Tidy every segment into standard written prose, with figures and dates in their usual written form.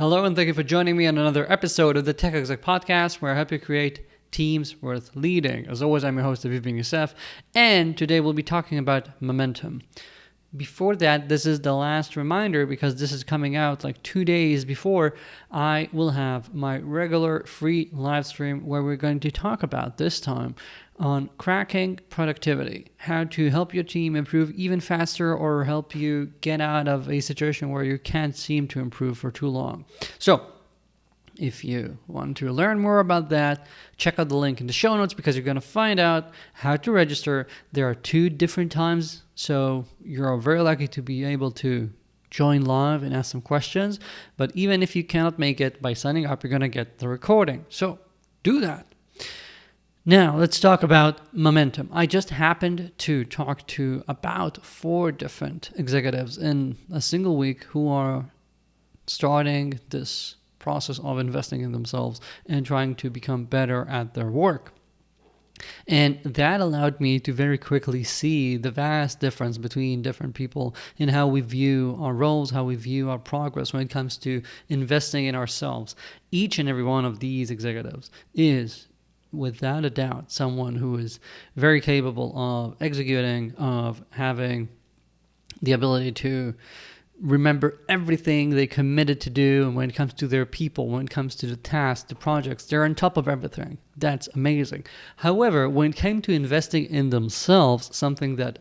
Hello, and thank you for joining me on another episode of the Tech Exec Podcast, where I help you create teams worth leading. As always, I'm your host, Ben-Yosef, and today we'll be talking about momentum. Before that, this is the last reminder because this is coming out like 2 days before I will have my regular free live stream where we're going to talk about this time on cracking productivity, how to help your team improve even faster or help you get out of a situation where you can't seem to improve for too long. So if you want to learn more about that, check out the link in the show notes because you're going to find out how to register. There are 2 different times, so you're very lucky to be able to join live and ask some questions. But even if you cannot make it, by signing up, you're going to get the recording. So do that. Now, let's talk about momentum. I just happened to talk to about 4 different executives in a single week who are starting this process of investing in themselves and trying to become better at their work. And that allowed me to very quickly see the vast difference between different people in how we view our roles, how we view our progress when it comes to investing in ourselves. Each and every one of these executives is, without a doubt, someone who is very capable of executing, of having the ability to remember everything they committed to do. And when it comes to their people, when it comes to the tasks, the projects, they're on top of everything. That's amazing. However, when it came to investing in themselves, something that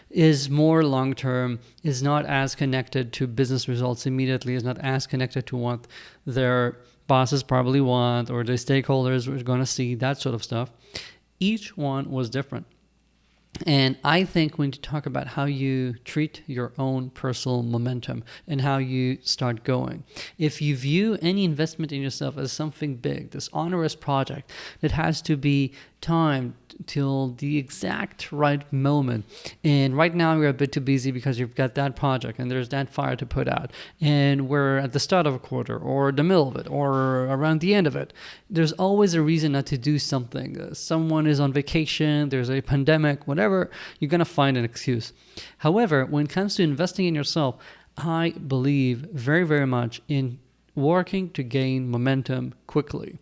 is more long-term, is not as connected to business results immediately, is not as connected to what their bosses probably want or the stakeholders are going to see, that sort of stuff. Each one was different. And I think we need to talk about how you treat your own personal momentum and how you start going. If you view any investment in yourself as something big, this onerous project that has to be timed till the exact right moment, and right now you're a bit too busy because you've got that project and there's that fire to put out, and we're at the start of a quarter or the middle of it or around the end of it, there's always a reason not to do something. Someone is on vacation, there's a pandemic, whatever, you're going to find an excuse. However, when it comes to investing in yourself, I believe very, very much in working to gain momentum quickly.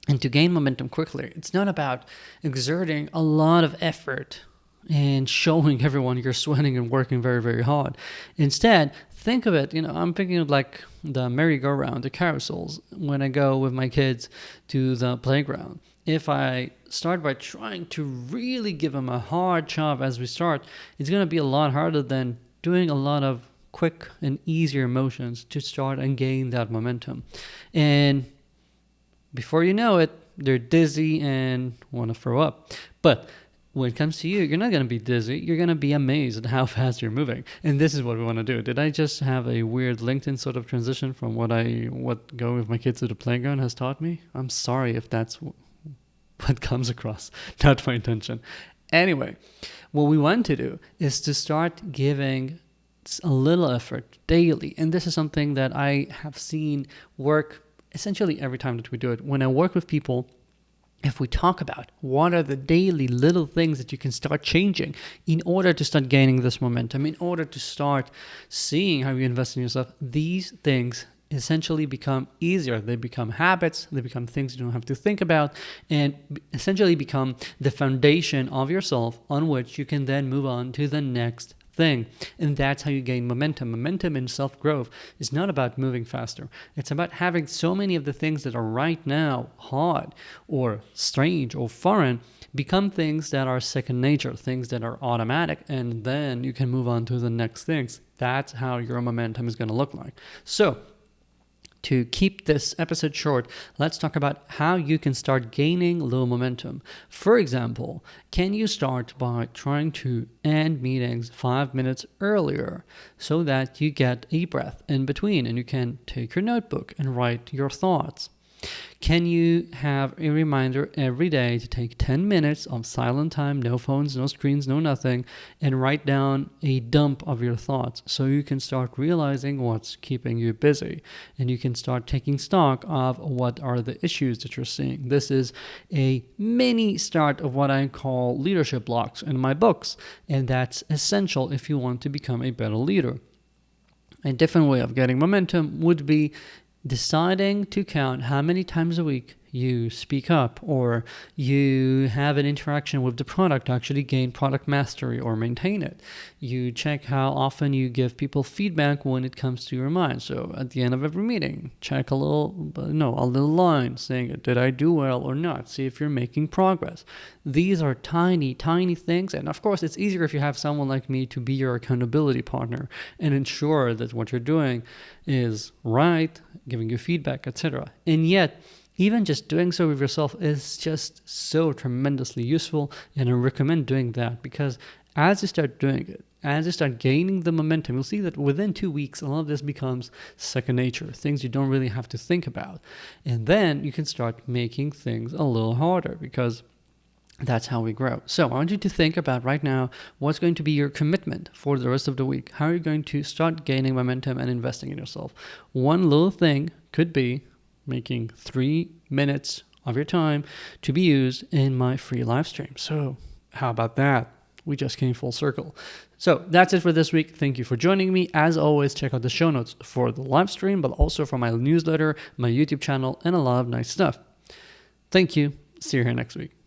And to gain momentum quickly, it's not about exerting a lot of effort and showing everyone you're sweating and working very, very hard. Instead, think of it, I'm thinking of like the merry-go-round, the carousels, when I go with my kids to the playground. If I start by trying to really give them a hard job as we start, it's going to be a lot harder than doing a lot of quick and easier motions to start and gain that momentum. And before you know it, they're dizzy and want to throw up. But when it comes to you, you're not going to be dizzy. You're going to be amazed at how fast you're moving. And this is what we want to do. Did I just have a weird LinkedIn sort of transition from what going with my kids to the playground has taught me? I'm sorry if that's what comes across. Not my intention. Anyway, what we want to do is to start giving a little effort daily. And this is something that I have seen work essentially every time that we do it. When I work with people, if we talk about what are the daily little things that you can start changing in order to start gaining this momentum, in order to start seeing how you invest in yourself, these things essentially become easier. They become habits, they become things you don't have to think about, and essentially become the foundation of yourself on which you can then move on to the next thing. And that's how you gain momentum. Momentum in self-growth is not about moving faster. It's about having so many of the things that are right now hard or strange or foreign become things that are second nature, things that are automatic, and then you can move on to the next things. That's how your momentum is going to look like. So, to keep this episode short, let's talk about how you can start gaining low momentum. For example, can you start by trying to end meetings 5 minutes earlier so that you get a breath in between and you can take your notebook and write your thoughts? Can you have a reminder every day to take 10 minutes of silent time, no phones, no screens, no nothing, and write down a dump of your thoughts so you can start realizing what's keeping you busy and you can start taking stock of what are the issues that you're seeing. This is a mini start of what I call leadership blocks in my books, and that's essential if you want to become a better leader. A different way of getting momentum would be deciding to count how many times a week you speak up or you have an interaction with the product to actually gain product mastery or maintain it. You check how often you give people feedback when it comes to your mind. So at the end of every meeting, check a little line saying, did I do well or not? See if you're making progress. These are tiny, tiny things. And of course, it's easier if you have someone like me to be your accountability partner and ensure that what you're doing is right, giving you feedback, etc. And yet, even just doing so with yourself is just so tremendously useful, and I recommend doing that because as you start doing it, as you start gaining the momentum, you'll see that within 2 weeks, a lot of this becomes second nature, things you don't really have to think about. And then you can start making things a little harder because that's how we grow. So I want you to think about right now what's going to be your commitment for the rest of the week. How are you going to start gaining momentum and investing in yourself? One little thing could be making 3 minutes of your time to be used in my free live stream. So how about that? We just came full circle. So that's it for this week. Thank you for joining me. As always, check out the show notes for the live stream, but also for my newsletter, my YouTube channel, and a lot of nice stuff. Thank you. See you here next week.